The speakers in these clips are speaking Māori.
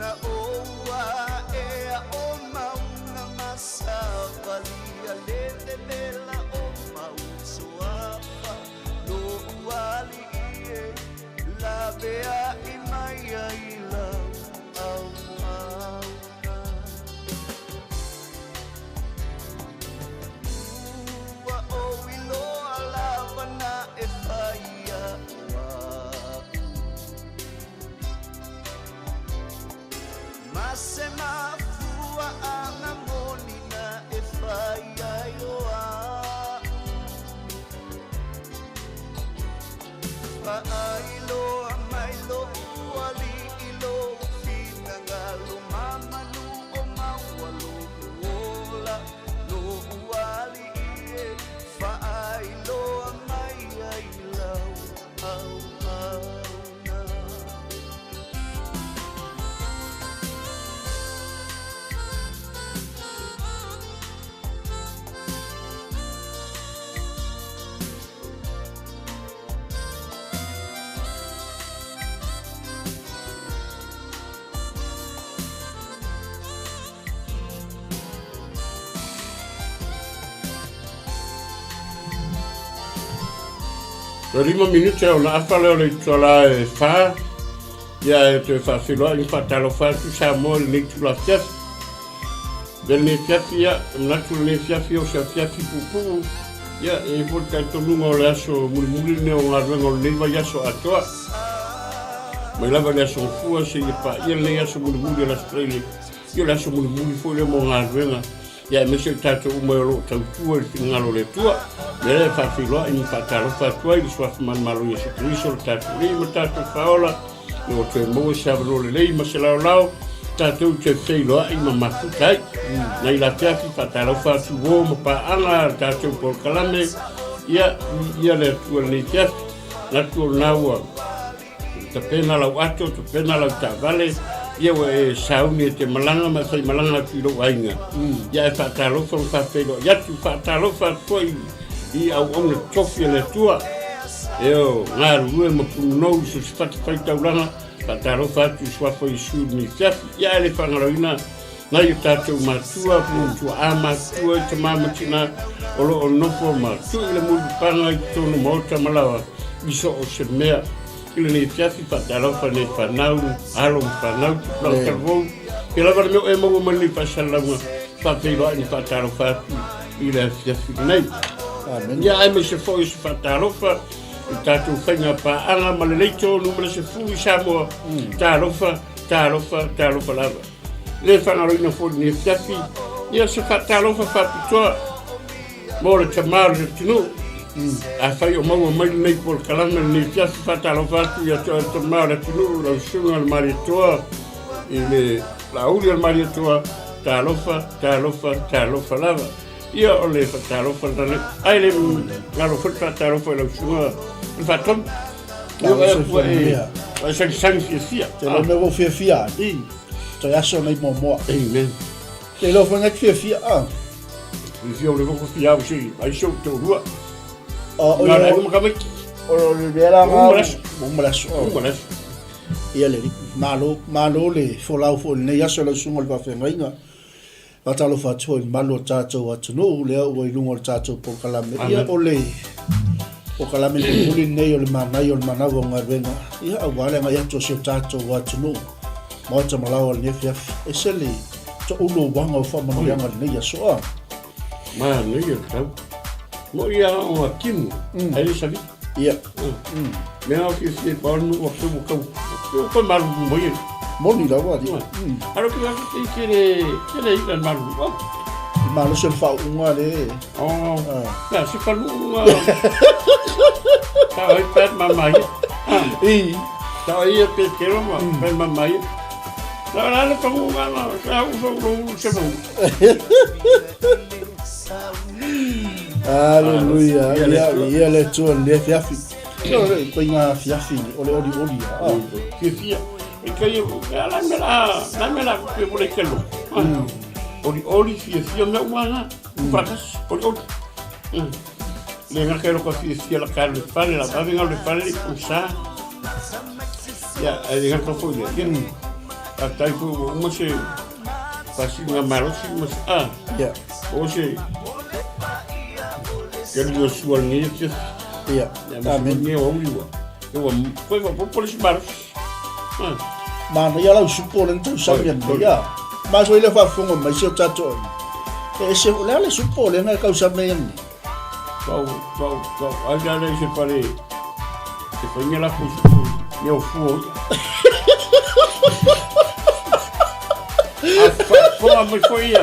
na oa e a o mauna masawali a lete mela o mau soafa lo wali e la bea i mai ai lau au mauna ua o iloa lava na e whaia Mase mafua anga moni na e whai ai oa Whaai loa mai lo uali i lo whina ngalo mamanu o maua lo uola Lo uali i e whaai loa mai ai lau au mauna Le 5 minuti ona afale o le tola e fa ia e te fa filo in fatalo fa tu sa mo le tu la fiaf del ne fiafia na tu ne fiafia o sa fiafi pupu ia e porta to lungo le aso muli ne o ngarvengo le va ya so atoa mai lava le aso fua se ia pa ia le aso muli la strele ia le aso muli fo le mo ngarvenga ia me se tato o mo lo tau tu e ngalo le tua le fa filo in fatalo fa tu i so man malo ia se criso tato le mo tato faola no te mo sa bro le ma se lao tato te filo i ma mafutai nei la fiafi fatalo fa tu o mo pa ana tato por calame ia le tu le fiafi la tu naua te pena la wato te pena la tavale ia e sauni te malanga ma sai malanga tiro wainga ia e fatalo fa felo ia tu fatalo fa foi i au ona tofi le tua eo ngaru e mo no so fat fai tauranga fatalo fa tu swa foi su ni fiafi ia le fangaroina na i tatou matua tu ama tu te mama tina olo no forma tu le mo panga i tono mota malawa iso o se mea ile ni fiafi fatalo fa ne fanau alo fanau la carbo que la verme e mo mani pasala fa filo ni fatalo fa ile fiafi nei ya ai me se foi se fatalo fa tatou fenga pa anga maleleito numero se fu samo talo fa lava le fanalo ina fo ni fiafi ia se fatalo fa pitoa mo le tamar tinu a fai o mau mai nei por calama ni fiafi fatalo fa ia to mara tinu la sunga al maritoa ile la uri al maritoa talo fa lava ia o le fatalo fa dale ai le ngalo fatalo fa la sunga il fatom o se fia te lo me vo fia to ya so nei momo amen te lo fa nek fia il fio le vo fia aussi ai so to rua o na le mo kamai o le vera Umras. ia le malo le folau fo nei ya so le sunga le va fenga Watalo fa toi malo tato atunu le o ilungo tato po kalame ia ole o kalame le nei o le Manai o le Manava ngarvenga ia awale nga ya to se tato atunu mo ta malawa le fiaf eseli to ulo wanga o fa mo ya ngal nei so a ma nei o tau mo ia o akim ai sabi ia me au que se parno o ko malu mo ia moni la wa di aro que vai ter que ir malu malo se fa unga le ya se fa unga tá aí perto mamãe tá aí pequeno perto mamãe lá não como unga não já o se bom aleluia ia le tu le fiafi ko inga fiafi ole fia e kai la mela que por aquilo oli fia me wana patas oli le ngakero ko fia la carne pale la venga le pale usa ya ai ngako foi atai fu uma se pasinga marosi mas Yeah. o se quero suar nisso Yeah. Amen. Amen. Eu foi por esse maros. Mana ia lau supo le tau samia ia. Ma so ile fa fongo mai se tato. E se le supo le ngai kau samia ni. Pau, olha lá esse parei. Se foi lá com meu fogo. A mais foi a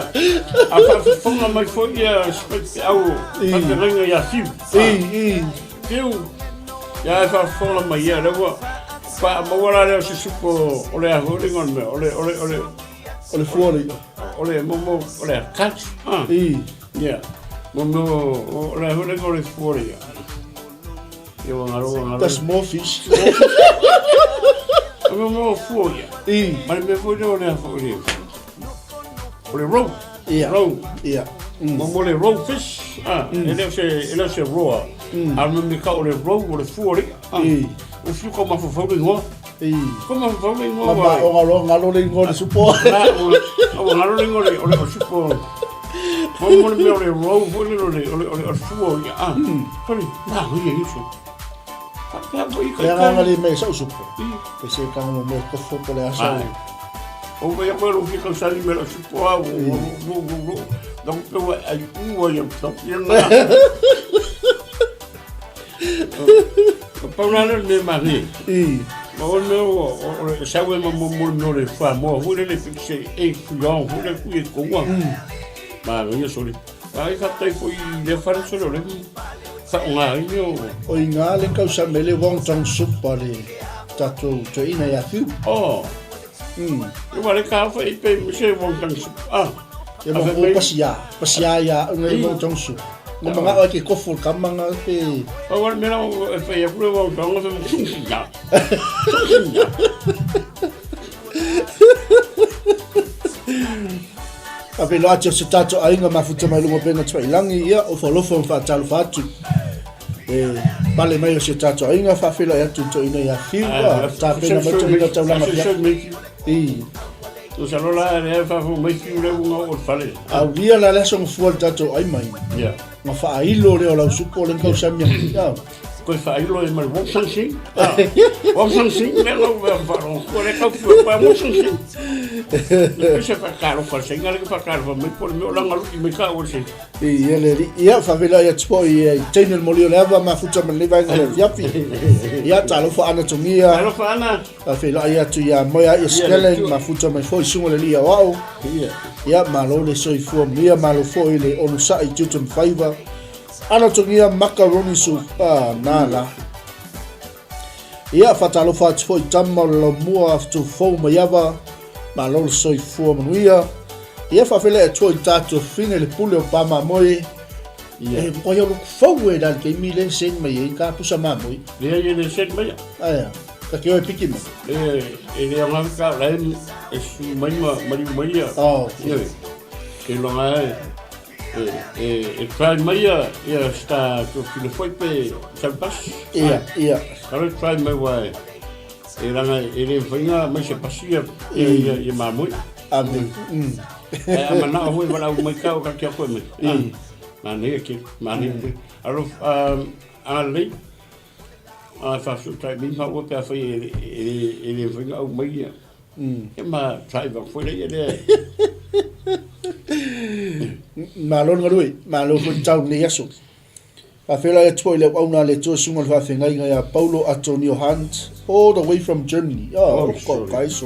fonga mais foi especial. A renga ia sim. Eu já fa fonga mais ia levo. Pa mawala le se supo ole a holding on me ole fuori ole momo ole catch yeah momo ole holding ole fuori eu ngaro that's more fish momo fuori mas me foi ole fuori ole row momo le row fish ele se raw alme me ka ole row ole fuori o fiu como fofo ngo como fofo ngo mama o ngalo le ngo le supo o ngalo le ngo le supo mo le me le row le supo sorry na o ye isso ya ngale me sa supo ese ka mo me ko fo le asa o vai agora o fica sali me le supo donc ai o ye top Paulana le mari. O no sabe mo le fa mo vole le fixe e fuyon vole ku e ko wa. Ma yo soli. Ai ka tai foi le fare solo le. Fa nga yo. O inga le causa me le wong tong supa le. Tato to ina ya fiu. Oh. Yo vale ka fa e pe me se wong tong supa. Ya mo pasia ya ngai wong tong supa. Mo mga ke kofol kamanga pe. Agora me não foi a prova então não foi já. A pe loa se tato ainga mafuta mai lungo pena twa ilangi ia o folofo fa talo fatu. Bale mai se tato ainga fa fila ya tuto ina ya fiwa ta pena mato ina taulanga pia. Tu salola ne fa fu mai fiu le unga o fale. A via la lesson fuol tato ai mai. Yeah. Ma fa ilo le o la supo le kau samia. Ya. Ko fa ilo e mal wong sang. Wong sang le lo fa ro. Ko le kau fu pa wong sang. Se fa caro fa singa le fa caro fa me por me o langa lu me ka o se. Ele ia fa vela ya tpo i tene el molio leva ma futa me leva ngale yapi. Ia talo fa anatomia. Talo fa ana. A vela ia tu ya moya iskele ma futa me foi sunga le lia wao. Ia malo le soi fu mia malo foi le onu sa i tutum faiva. Anatomia macaroni soup nala. Ia fatalo fa foi tamma lo mua tu fo mayava malo le soi fu manuia. Ia fa fele e toi tato fine le pule o pama moi. E ko yo fo we dal ke mi le sen mai ka pusa mamoi. Le le sen mai. Ka ke o piki mo. Le nga ka la e su mai mai. Oh. Que lo nga try mai ia sta to file foi pe salpas. Ia. Cara try mai wa. Era ele vinha mais se passia e mamoi. Amen. Mas não foi para o mercado que eu fui. Manai aqui, Manai. Ali, faço o trabalho, mas o que foi ele vinha ao meio. Mas trabalho foi ele. Malon ngarui, malo foi tau ni yaso. A fela e toi le auna le to sungal fa fengai nga Paulo Antonio Hunt all the way from Germany. Oh, guys.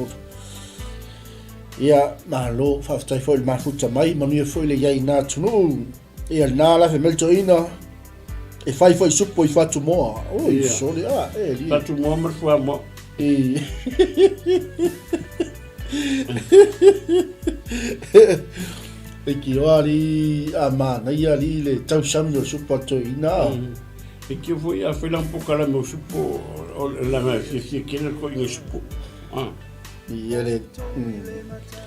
Ia malo fa tai foi ma futa mai manu foi le yai na tunu. Ia na la fe melto ina. E fai foi supo I fatu mo. Oh, sorry. Fatu mo mar foi mo. E ki ali a mana ia li le tau samio supo to ina. E que foi a fela un pouco la meu supo la ma si que le ko yo supo. E ele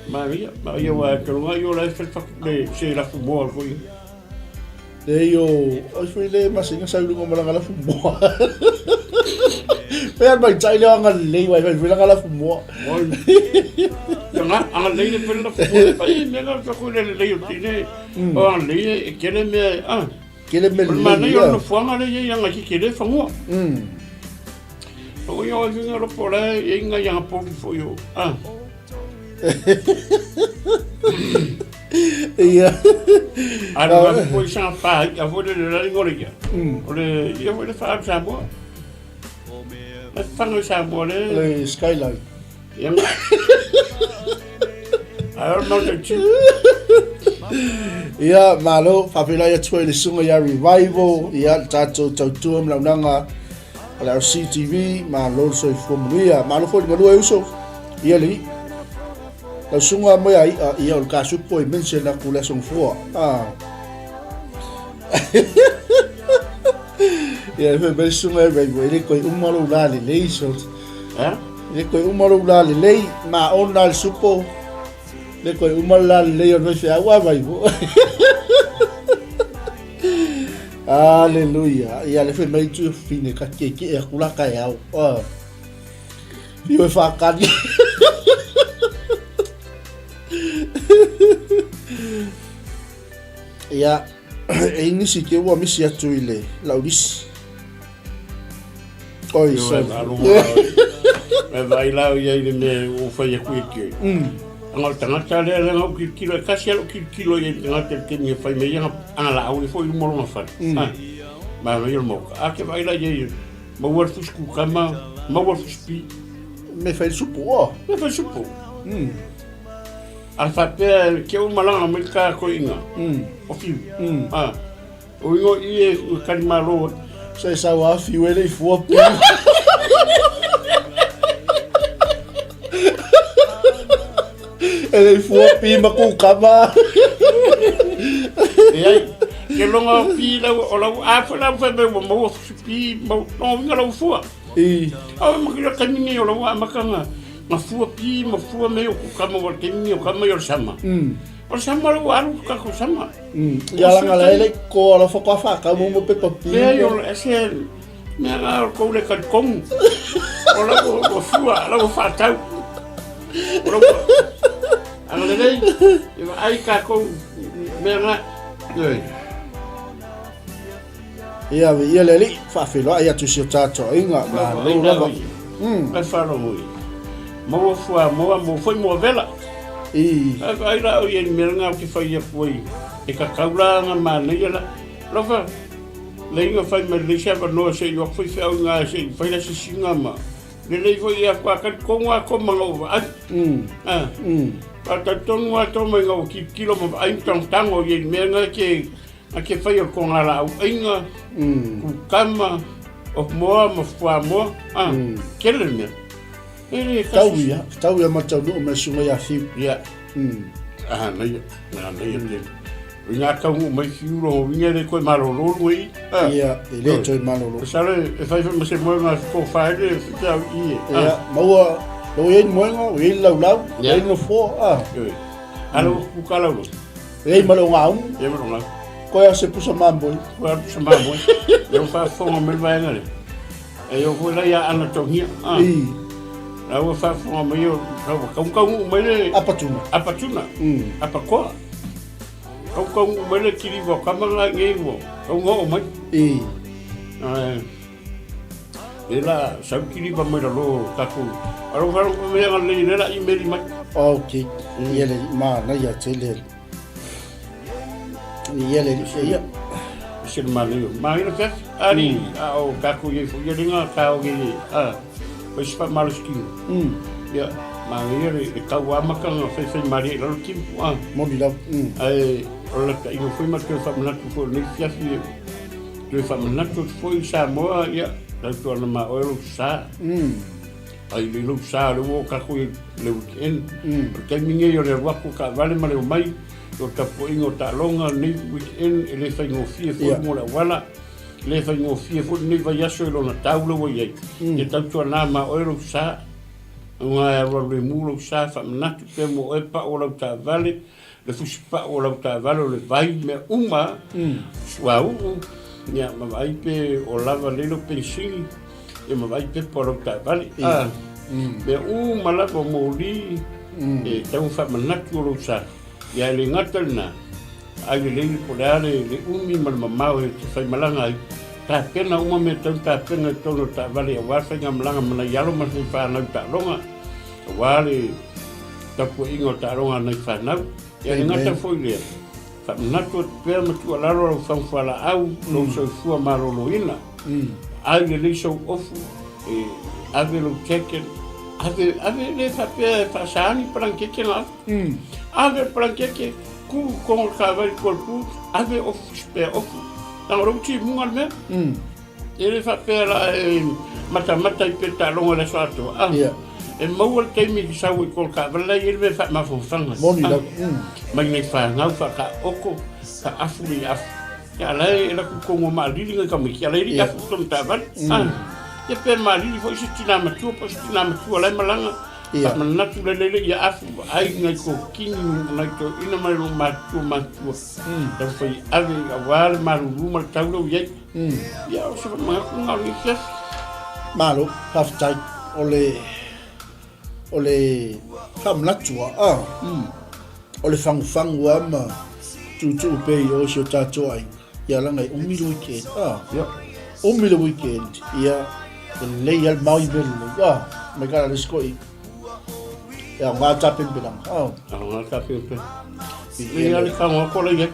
Maria wa que lo yo la fe de se la fumou foi. E yo, foi le mas inga sa lu ngomala ngala fumo. Pea mai tai leo anga lei wai wai la fumoa. Anga lei le pela fumoa. Pai mega ka ko le lei o tine. O anga lei e kele me Kele me lei. Manai o no fuanga le ye anga ki kele fangua. O yo vinga ro pora e inga yang po fo yo. Ia. Ara po sa pa, a vo le la ngoria. Ole ia vo le fa sa mo. A fango sa mo Le skyline. Yang I don't know the two. Ia malo whawhila ia tue le sunga ia revival ia tato tautua mlaunanga ala CTV malo so formulia malo foi malo uso ia li la sunga mo ia o ka supo i mense na kula song fo ia fe be sunga be le ko umalo la le leiso le ko umalo la le lei ma ona supo le ko umala le yo no se agua vai bo Aleluia ia le fe mai tu fine ka ke e kula ka ya yo fa ka ni ia e ni si ke wa mi si atu ile laudis oi so me vai lá ia me o foi a cuique Ang tangata le nga kilo kasi alo kilo ye ngata ke ni fai me yang ala au foi mo no fa ma me yo mo a ke vai la ye mo war fusku kama mo war fuspi me fai supo a fa pe ke o malanga me ka ko inga o fi o yo ie o kan malo sai sa wa fi we le fo ele foi pima com cama e aí que longa pila o la a fa fa me mo pi mo no vinga la fu e a ma que caminho o la ma kanga ma fu pi ma fu me o kama o caminho kama yo sama o sama lo aru ka ko sama ya la ngala ele ko la fo ka fa ka mo pe pi e yo ese me la ko le ka kom o la o fu la o fa tau Ang lelay, ay kako mera. Ia leli fa filo ai atu si tato inga ma lo lo. Ai fa lo moi. Mo foi mo vela. Ai la o ye mera que foi ia foi. E ka kaula nga ma le la. Lo fa. Le inga fa me le xa no se yo foi fa nga se foi la singa ma. Le foi ia kwa ka konga ko mango. Ata tonu ato mai ngau ki kilo mo ai tango ye menga ke ake fai ko ngala au inga ku kama o mo fa mo kele me tau ya mata no me sunga ya fi ya na ye Vinga ka ngu mai fiuro vinga le ko malolo wi ia ele to malolo sale e fai me se mo na ko fai de ta i ia maua lo ye moenga we lau ye no fo alo ku kala lo e malo ngau e malo ngau ko ya se pusa mambo eu fa fo me vai ngale e eu vou lá ya ana tohia eu fa fo me eu ka me le apatuna apako ka me le kiri vo kamanga ngevo ngo mai ela sabe que liba mai lo taku aro faro me nga le la i meri mai okay ele ma na ya tele ele ya se malio mai no fe ari o taku ye fu ye nga ka o ge o spa maluski ya ma ye e ka wa maka no fe mari lo ki mo di la ai o la i no fui ma que fa na tu fo ni fiasi tu fa na tu foi sa mo ya la tu na ma o lu sa ai lu sa lu ka ku le weekend porque minge yo le wa ku ka vale ma le mai o ta po ingo ta longa ni weekend ele fa no fie fo mo la wala le fa no fie fo ni va ya so lo na taulo wo ye e ta tu na ma o lu sa nga ro le mu lu sa fa na tu pe mo e pa o la ta vale le fu pa o la ta vale le vai me uma wa ya ma vai pe o lava le lo pensini e mawai pepa rau ta'avali. Me malava mōli e tau whamanatu o rau sa. Ia le ngata lina. Ai le leili po le are le umi mamau e te whaimalanga ai. Ta pena uma me tau ta pena tono ta'avali a wāwhainga malanga mana ialo masu whanau ta'aronga. Wale tapu ingo ta'aronga nei whanau. Ia le ngata foi lea. Whamanatu te pēr matua laro rau whangwhala au lo sau fua marolo ina. Ai le leisau ofu e ave lo keken. Ave le whapea e whasaani parankeke ngā. Ave parankeke ku kongo kāwari korpu. Ave ofu spea ofu. Tanga rauti munga mea. E le whapea la e mata i pe ta'alonga le soato. E maua le teimi ki sau i kol kāwari lai e le whamawhawhanga. Moni lau. Mai nei whangau whaka oko ka afu li afu. Ia lai e la ku kongo maalili ngai kamiki. Ia lai li afu tonu tāwari. Ia pēr maalili fo isi tina matua pa isi tina matua lai malanga. Manatu lelele ia afu ai ngai ko kingi ngai to ina mai lo matua. Tau whai ave a wale maruru mal taulo iei. Ia o se mga kunga ni fias. Malo, haftai ole kamnatua ole fangu ama tu pe o sio tato ai ia langa umilo weekend umilo weekend ia le ia mai bel me kala le skoi ia nga tapin bilang nga tapin pe ia le kanga ko le ia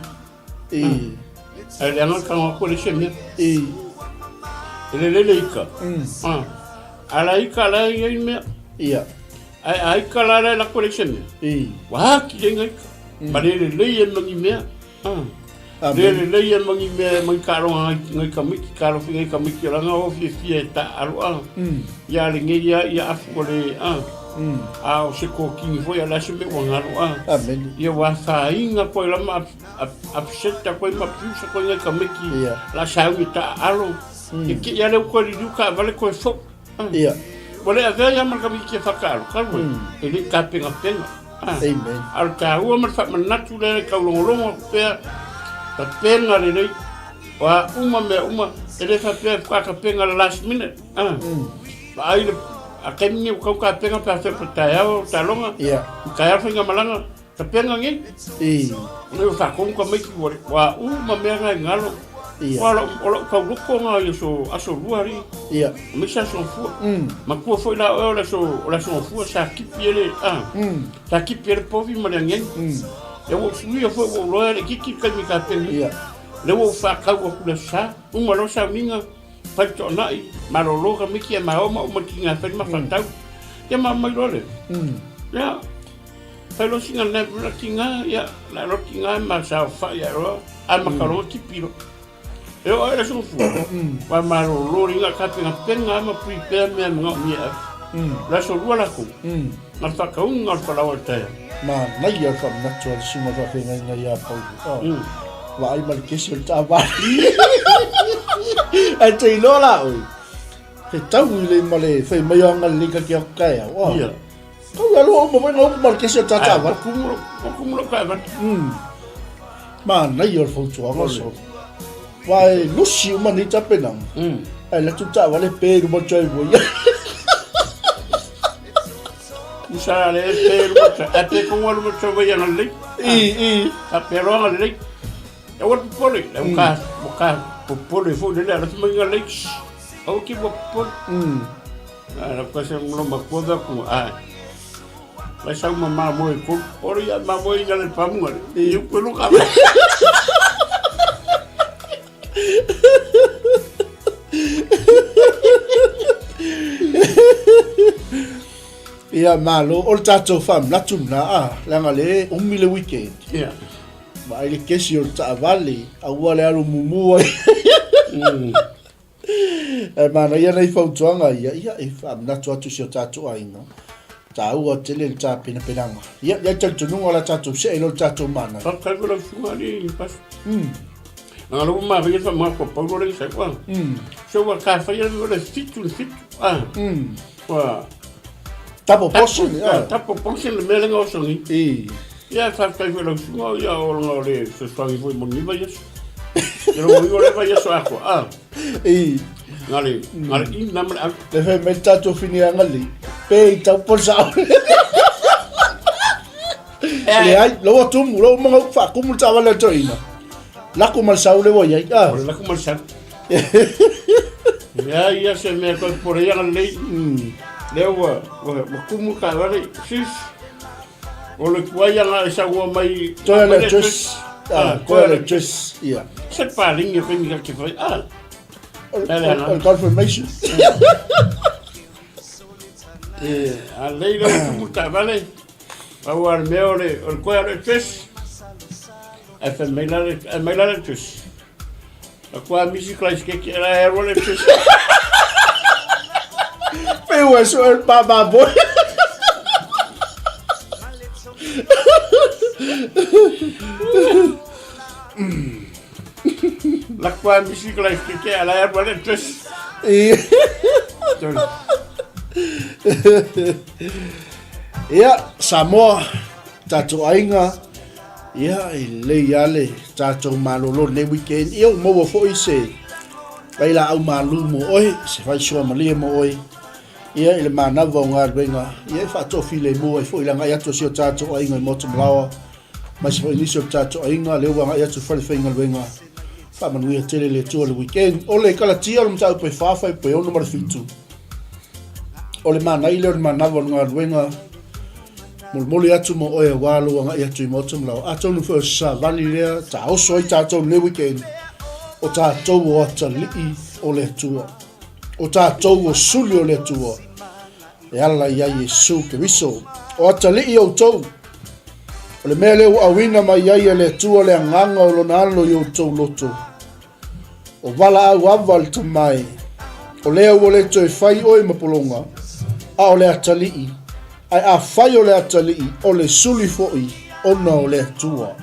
ai le nga kanga ko le semia le ika ala ika la ia me ia ai kalala la collection wa ki ngai bare le ye mangi me le ye mangi me mai karo ngai kamiki karo ngai kamiki la nga ofisi ta alo ya le ngai ya afole o se ko ki foi ala se me wanga amen ya wa sa inga ko la ma apseta ko ma pusa ko ngai kamiki la sawi ta alo ki ya le ko li ka vale ko fo Wale a vea marka wiki e whakaaro, karwe. E le ka penga. Amen. Al ka ua marka manatu le kaulongolongo pēr. Ta penga le rei. Wa uma, e le whapea whaka penga last minute. Wa ai le, a kemini u kau ka penga pēr whepa tai au, ta longa. Ka ia whinga malanga, ta penga ngi. Neu whakonga meiki wale. Wa mea ngai ngalo. Wala kau loko ngā i aso ruari. Me sa son fua. Ma kua foi la o la son fua sa kipi ele. Sa kipi ele povi ma le ngeni. E wo sui foi wo loa le kiki kai mi ka teni. Le wo fa kau o kula sa. Uma lo sa minga. Pai to nai. Ma lo loka miki e ma oma ki ngā whai ma whantau. Ia ma mai role. Ia. Pai lo singa nebula ki ngā. Ia. La lo ki ngā ma sa whai a roa. A makaronga kipi ro. E o era sufu. Wa maro lori nga kapenga penga ama prepare me nga mia. La so lua ko. Ma fa ka un nga fa la wata. Ma na ia fa natural suma fa penga nga ia pa. Wa ai mal kesi ta ba. Ai te lola oi. Te tau le male fe mai nga lika ki ka ya. Wa. Ko ya lo mo nga mal kesi ta ba. Kumulo ka ba. Ma na ia fa tuanga so. Vai lusi uma ni tapenang. Ai la tu ta vale pe mo choi bo ya. Usara le pe mo cha. Ate ko mo choi ya ngai. A pero ngai. E wa pole, le ka pole fo de la mo ngai. O ki bo pole. La cosa mo ma koda ku Vai sa uma mo ko. Ori ya ma mo ngai le pamu. E ko lu ka. Ia malo o tato fam natumna langa le umile weekend. Ma ile kesi o ta'avali aua le alu mumu ai. E mana ia nei fautuanga ia e fam natu atu si o tato ainga. Ta ua tele le ta pena penanga. Ia tantununga la tato se ilo tato mana. Kai ko la funga ni pas. Nga lo ma via fa ma ko paulo le sa kwa. So wa ka fa ia le fitu. Wa tapo portion le melenga o songi. Ia fa kai ko la funga ia o le so fangi foi mo ni va yes. Pero o le vai so ako. Ngale I namre a. Le fe me tato fini ngali. Pe tau por sa. Le ai lo tum lo mo fa kumu tava le toina. La kumal sa le voy ai. La kumal sa. Ya se me ko por ya ngali. Lewa kumu ka vale sis. O le kuaya nga sa wa mai. Toya le tus. Koya le tus. Yeah. Se paling yo pinga que foi. Confirmation. A lei lo kumu ka vale. Awar meore o koya le tus. A fe meila le tus. A kwa misi class que era le tus. Pero eso es baba boy. La kwa bicicleta que ela é boa de Ya Samoa tato ainga ya le yale tato malolo le weekend eu mo fo ise baila au malu mo oi se vai sua mali mo oi ia ile Manava nga benga ia fa to file mo e fo ila nga ya to sio tato ainga mo to blawa mas fo inisio tato ainga le wa nga ya to fa finga benga fa manu ia tele le to le weekend ole kala tia o mta pe fa pe o numero fitu ole Manai le Manava nga benga moli atu mo oe walo nga ya tu mo to blawa ato no fo sa vali le ta o so tato le weekend o tato o tali o le tua o tātou o suli o le tua. E ala ia Yesu ke viso. O atali o tau. O le mea leo awina mai ia le tua le anganga o lo nalo i o tau loto. O wala au aval tu mai. O leo o le toi fai oi mapolonga. A o le atali. Ai a fai o le atali. O le suli foi. O na o le tua.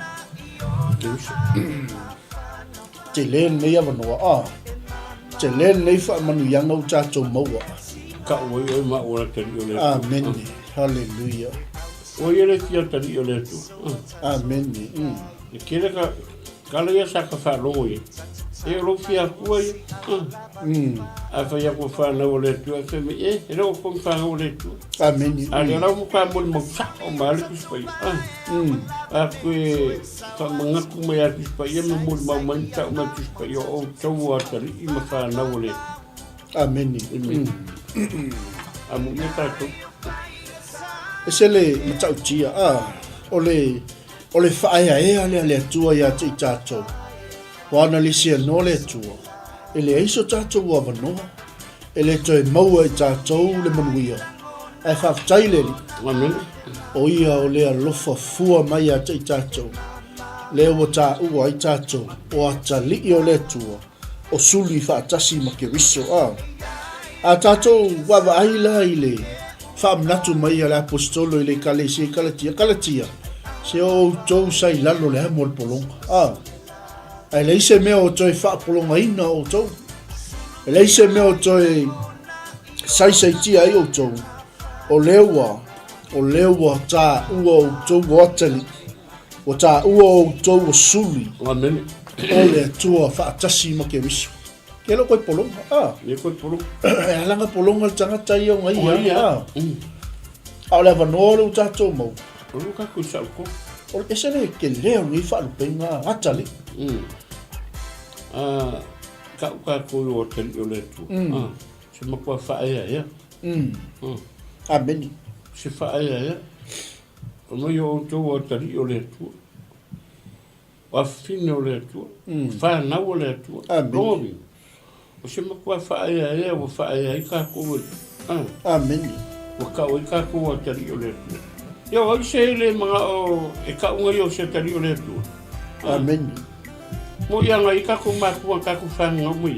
Te le nei avanoa. Te le nei fa manu yanga o tatou maua. Ka oi ma ora te o le. Amen. Hallelujah. O ye le tia te o le tu. Amen. E kere ka kala ia sa ka fa loi. E lo fia koi. A fa ya ko fa na o le tu a se me e ro ko fa o le tu. Amen. A le ra mo ka mo sa o ma le ku spai. A ko fa manga ku me ya ku spai e mo ma man ta ma ku spai o tau a tari I ma fa na o le. Amen. A mo me ta to. Ese le matau tia ole fa ia e ale tua ya te tatou. Wana lisia no le tua. Ele eiso tatou wa vano. Ele toi maua I tatou le manuia. E fa taile li. Amen. O ia o le alofa fua mai a te tatou. Le o ta ua I tatou. O ata li o le tua. O suli fa tasi ma ke riso a tatou wa aila ile. Fa mnatu mai ala apostolo ile kale se kalatia. Se o tou sai lalo le mo le polonga. Ai leise me o toi fa polonga ina o tou. Leise me o toi sai tia I o tou. O lewa ta ua o tou watali. O ta ua o tou o suli. Amen. O le tua fa tasi ma ke riso. Ke lo koi polonga. Le koi polonga. E alanga polonga le tangata I o ngai a le vanoro o tatou mau. O ka ku sa ko. O ese le ke leo ni fa lupenga atali. Ka ko o te o le tu. Se ma ko fa ia. Amen. Se fa ia. O no yo to o te o le tu. O fine o le tu. Fa na o le tu. Amen. O se ma ko fa ia o fa ia ka ko. Amen. O ka o ka ko o te o le tu. Yo o se le mga o e ka unga yo se te o le tu. Amen. Mo ia ngai ka ko ma ko ka ko fa nga mo.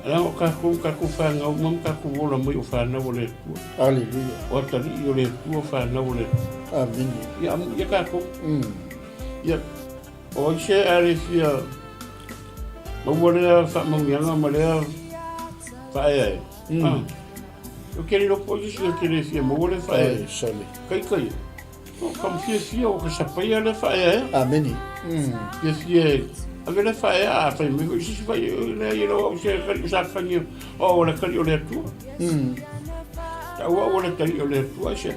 Ala o ka ko fa nga mo ka ko vola mo o fa na o le tu. Hallelujah. O te o le tu fa na o le. Amen. Ya ka ko. Ya o se ale fia. Mo vola fa mo nga ma le fa ai. Eu queria no posição que ele fez, mas ele faz. Sole. Kai. Como fia o que se apoia ele faz. Amen. Fia avele fai fai me si fai le io se kali sa fanyo o le kali o le tu ta o le kali o le tu se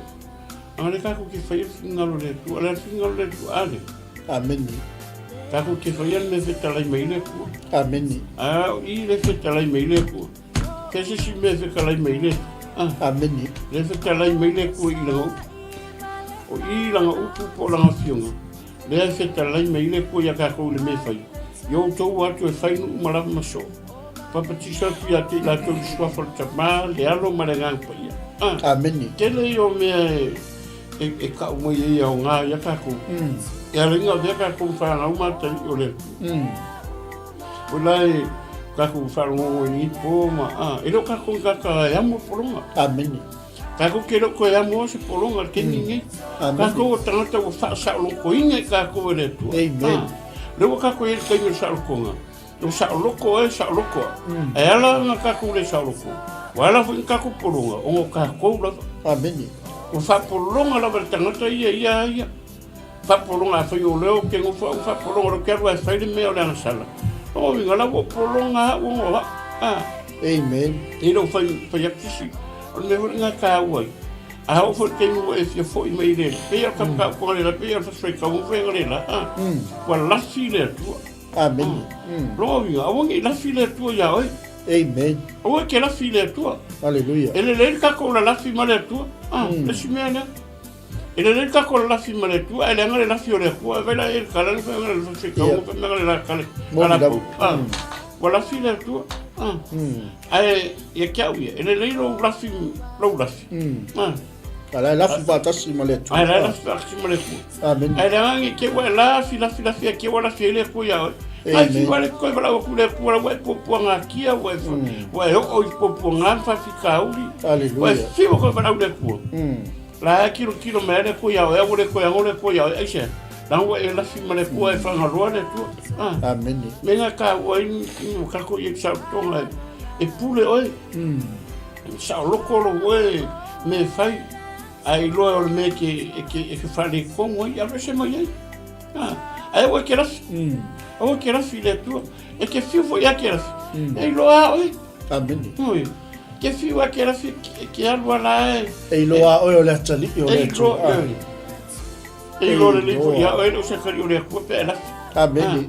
ale ka ku ki fai ngalo le tu ale ngalo le tu ale amen ka ku ki fai le feta la mai le ku amen I le feta la mai le ku ke se si me feta la mai le amen le feta la mai le ku I lo o I la u po la fionga le feta la mai le ku ya ka ku le me fai yo to atu e fai no mala maso papa ti sa tu ya ti la to sua for tama le alo marenga pa ia amen tele yo me e ka mo ye ya nga ya ka ku ya ringa de ka ku fa na uma ta yo le ulai ka ku fa no ni po ma e lo ka ku ka ya mo polonga amen ka ku ke lo ko ya mo se polonga ke ni ka ku tanga to fa sa lo ko inga ka ku le tu amen Lewa kako e kainga sa lokonga. Yo sa loko e sa loko. E ala nga kako le sa loko. Wala fu kako polonga. Ongo kako la. Amen. O fa polonga la tangata ia. Fa polonga fa yo leo ke ngo fa polonga lo kero e fa le me o la sala. O vinga la polonga ongo ha. Amen. E no fa ya kisi. O me nga ka wai. A ho fo ke mo e fia fo I mai le. Pe ya ka ko le pe ya fa ka mo fe le la. Wa la file tu. Amen. Lo vi a wongi la file tu ya oi. Amen. O ke la file tu. Alleluia. Ele le ka ko la fi male tu. Le simena. Ele le ka ko la fi male tu. Ele ngale la fiore ku. Vela el kala le fa ngale fa ka mo fe ngale la kala. Ala. Wala file tu. Ai ya kia ui. Ele le lo la fi. Ala la fi ba tasi maletu. Ala la fi maletu. Amen. Ala ngi ke wa la fi ke wa la fi le ku ya. Ai fi wa le ko bala ku le ku wa po nga kia wa o po nga fa fi ka uli. Alleluia. Wa fi ko bala le ku. La kilo me le ku ya o le ku ya o le ku ya ai se. La wa la fi maletu e fa nga ro le tu. Amen. Menga ka wa ni ka ko ye sa to la e pule oi. Sa loko lo we me fai ai lo me ke fale como ya se mo ye ai o que era o que era filha tua é que fio foi a que era ai lo oi amen oi que fio a que era que algo lá ai lo oi le tali yo le tu ai lo le ya oi no se queria le cu pe la amen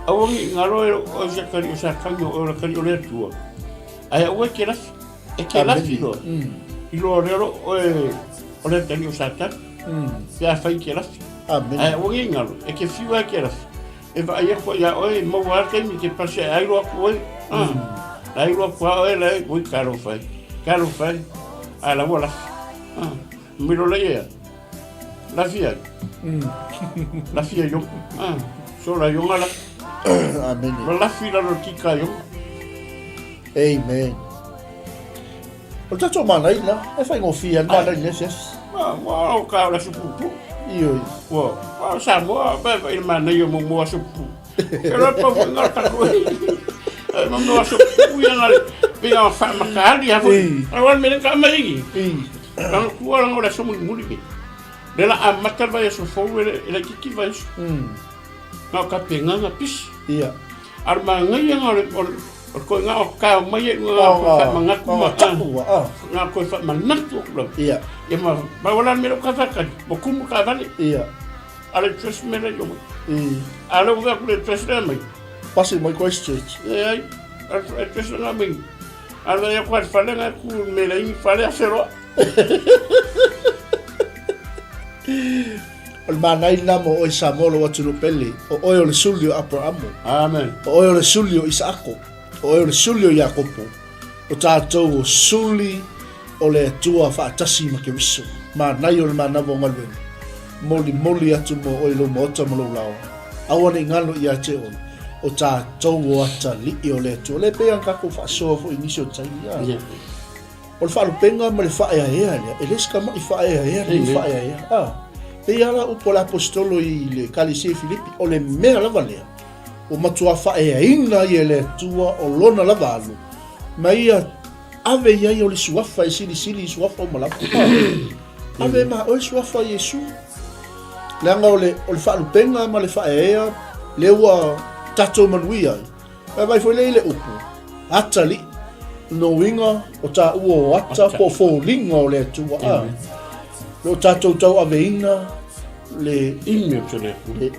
au ngalo o se queria sa canyo o le queria le tu ai o que era é que la filo I lo rero o le tani o sata ya fai que la amen o ngalo e que fiwa que la e va ia ko ya oi mo wa ke mi que pase ai lo ko ai lo ko ai le muy caro fai a la bola mi lo le la fia yo sola yo ngala amen la fila lo tika yo amen. O tato Manai la, e fai ngofia Manai neses. Wa o ka la supu. Io. Wa sa mo ba ba Manai yo mo supu. Pero po nga ta ko. Mo no supu ya na pe a fa makali ya. Awal me ka mai. Kan ku ala ngora so mo muri. De la amatal ba so fo ele ki vai. Na ka penga na pis. Ia. Arma ngai ngore ko nga o ka mai nga manga ku ma nga ko fa manat ko lo ia e ma ba wala me lo ka fa ka bo ku ka vale ia ale tres me le yo ale o va ku le tres le mai pasi mai ko church ai ale tres le mai ale ya kwa fa le nga ku me le fa le asero o Manai la mo o samolo wa tulu pele o le sulio Abraham amen o le sulio Isako o le sulio Jakopo o tātou o suli o le tua whaatasi ma ke wiso Manai o le Manava ngalwen moli atu mo o ilo mo ota mo lo lao awane ngalo ia te o tātou o ata li o le tua le peang kako whaasoa fo inisio tai o le whaalupenga ma le whaea ea e leska ma i whaea ea le whaea ea pe ala upo la apostolo I le kalise Filipi o le mea lava lea o matua whaea ina I le tua o lona lava alu ma ia ave ia o le suafa e sili suafa o malapu ave ma o suafa Yesu langa o le whaalupenga ma le whaea le ua tatou manui ai. E vai foi le upu. Atali. No winga o ta ua ata po fōlinga o le atua a. Lo tatou tau aveina le ime te le le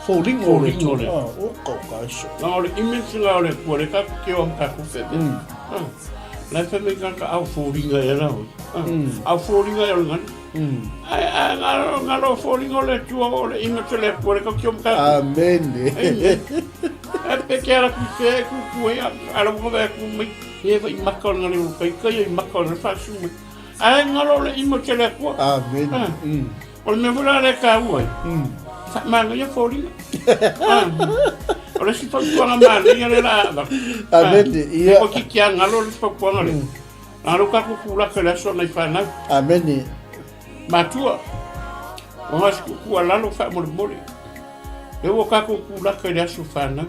fōlinga o le atua a. O kau kaiso. Nga o le ime singa o le kua le kaku ke o kaku whebe. Lai whebe kaka au fōringa e rau. Au fōringa e o ngana. Ngaro fōringa o le atua o le ime te le kua le kaku ke o kaku. Amen. E peke ala ku te ku e ala mua ku mai. E vai maka o ngare o kai e maka o ngare whasu mai. Ai ngaro le ime te le kua. Amen. O le me vura le ka uai. Manga ia fōringa. O le si whakpuanga mana ia le la ava. Amen. Ia. O ki kia ngalo le whakpuanga le. Ngalo kako kulaka le aso nei whanau. Amen. Matua. O ngasi kukua lalo wha mole mole. E o kako kulaka le aso whanau.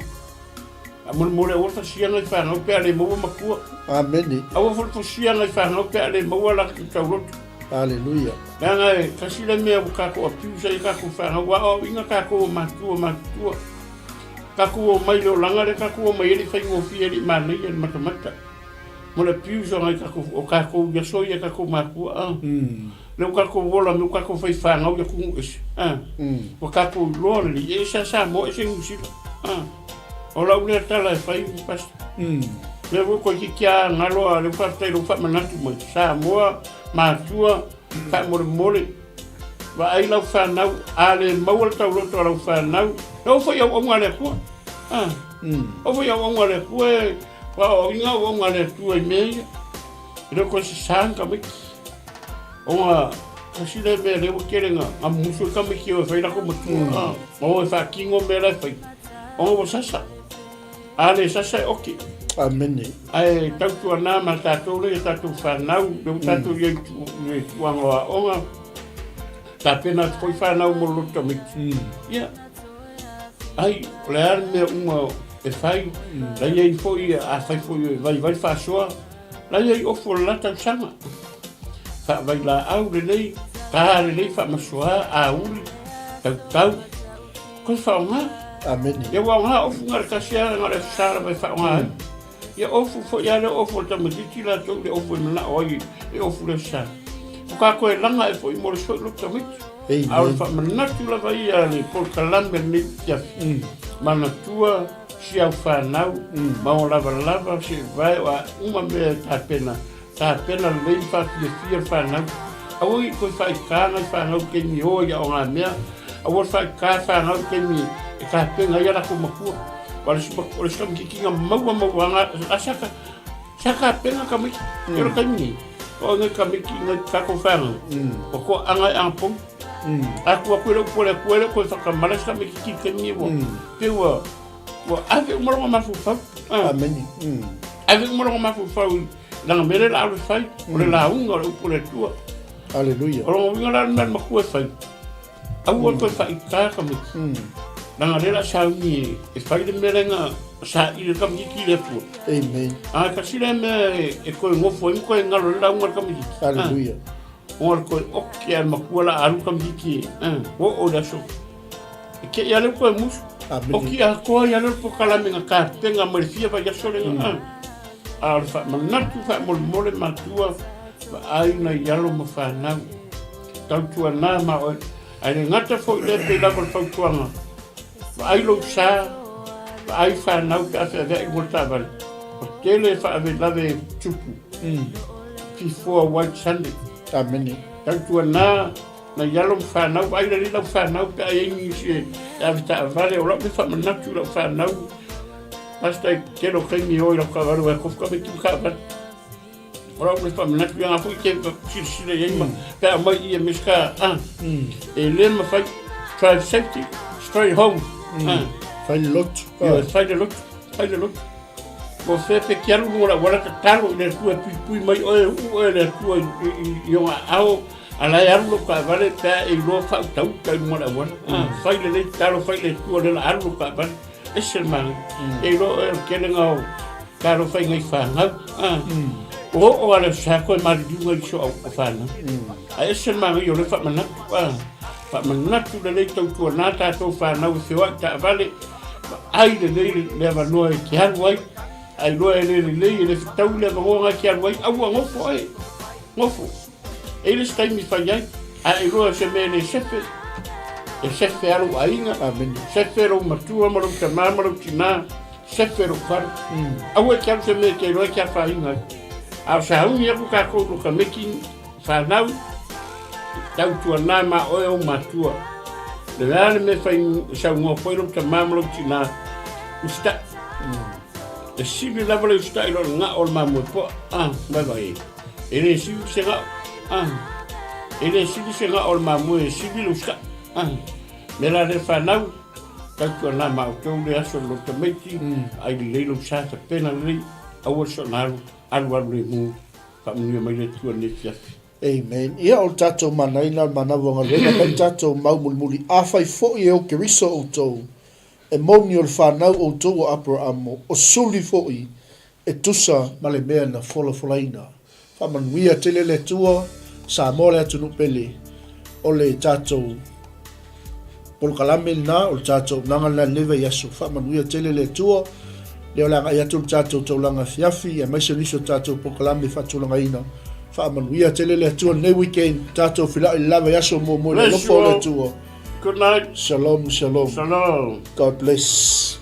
A mole mole o whasia nei whanau pia le maua makua. Amen. A o whasia nei whanau pia le maua la ki taurotu. Hallelujah. Nanga e kasile mea o kako a piusa i kako whanau. Wa o inga kako o matua. Kako o mai leo langare, kako o mai eri whaingo fia eri mana i eri matamata. Mole piusa ngai kako o kako ia soia kako makua. Leo kako wola meu kako whai whangau ia kungu esi. O kako loa li e sa mo e se ngusila. O lau lea tala e whai pasta. Leo wo ko ki kia ngaloa leo whaftai lo whamanatu mai. Sa moa, matua, whamore. Wa ai lau whanau, ale maua tau roto lau whanau. Leo whai au onga le kua. O whai au onga le kua e wa o inga au onga le tua i mea. Leo ko si sanga miki. Onga kasi le mea leo kerenga. A musu ka miki o whai rako matua. O e whakingo mea lai whai. Onga o sasa. Ale sasa e oki. Amen. Ai tautua nā ma tātou le tātou whanau. Leo tātou iei tuangoa onga. Tā pena koi whanau mo lota miki. Ia. Ai, le ar mea uma e whai. La iei foi a whai foi vai whasoa. La iei ofo la tau sanga. Wha vai la au le lei. Ka le lei wha masoa a uri. Tau. Koi whaonga. Amen. Ia waonga ofu ngare kasia ngare sara vai whaonga. Ia ofu fo ia le ofu tamatiti la tau le ofu na oi. E ofu le sa. Ka koe langa e foi mo le soi lo tamiti. Aure wha manatu la vai a le por kalambe ni tia. Manatua si au whanau. Mao lava si vai a uma mea tā pena. Tā pena lei wha fia whanau. Aoi koe whai kāna whanau ke mi oia o ngā mea. Aoi whai kā whanau ke mi e kā penga ia rako makua. Wale si kikinga maua asaka. Saka penga ka miki. Ero ka mi. O ngai ka miki ngai kako whanau. O ko angai angpong. Aku le pole ko whakamara sa me ki kemi wo. Te wa ave umaro mafu fa. Amen. Ave umaro mafu fa. Langa mere la fai. Ole la unga le pole tua. Hallelujah. O winga la man maku fai. Au ko fai ka ka me. Langa le la sa ni e fai de merenga sa i le kam ki le pu. Amen. Ka sile me e ko ngofo ko ngalo la unga kam ki. Hallelujah. Ora ko oki al makula alu kam diki o da so ke ya le ko mus oki a ko ya le po kala menga ka tenga mercia va ya sole al fa manatu fa mol mole matua ai na ya lo mo fa na tau tua na ma ai ngata fo le pe la ko tau tua na ai lo sa ai fa na ka fa de mo taval o tele fa ave la de chupu before white sunday. Amen. Tanto na yalo whanau, ai rari lau whanau, ka ai ingi se, a vita vale, o lau me whamanatu lau whanau. Pasta i kero kaimi oi lau kawaru, e kofka me ki kawan. O lau me whamanatu, i ngā pui ke sirsira i eima, pia mai i e miska, e le ma whai, drive safety, straight home. Whai lotu. Whai lotu. Ko fepe ki alu ngora wala ka talo i le tua pui mai oe le tua i o ao ala e alu ka vale ta i lo fa tau ka ngora wala fai le talo fai le tua le alu ka vale ese man e lo kele ngau ka lo fai ngai fa ngau o ala sa ko ma di ngai so o fa na a ese man i le fa manatu le tau tua na ta to fa na u se wa ta vale ai le vanua ki halu ai ai loa le tau le vangonga ki halu ai au ngofo ai ngofo e le staimi fai ai ai loa se me le sefe alu ainga sefe ro matua maro tama maro tina sefe ro kar au e ki halu se me ke loa ki hafa inga au sa hau ia kuka koulo ka meki whanau tau tua nā ma oe o matua le rāne me whai sau ngā whairo ta mamalo tina usta e sili lava le usta ilo ngā o le mamoi po mai vai e le sili se ngā e le sili se ngā o le mamoi e sili le usta me la le whanau tau tua nā ma o tau le aso lo ta meiti ai le leilo sa ta pena lei au so naru alu le mu whamunia mai le tua ne fiafi. Amen. Ia o tatou manai na Manava Galuega mai tatou maumuli awhai fo'i e o keriso o tau. E mauni o le whanau o tau o Abrahamo. O suli fo'i e tusa ma le mea na folafolaina. Whamanuia tele le tua sa mole atu nupele o le tatou polkalame na o le tatou nanga na leve yasu. Whamanuia tele le tua leo langa i atu le tatou taulanga fiafi e maise niso tatou polkalame whatulanga ina. Whaamanuia tele le atua nei weekend tatou whila I lava yaso mo le lofo le atua. Good night. Shalom, shalom. Shalom. God bless.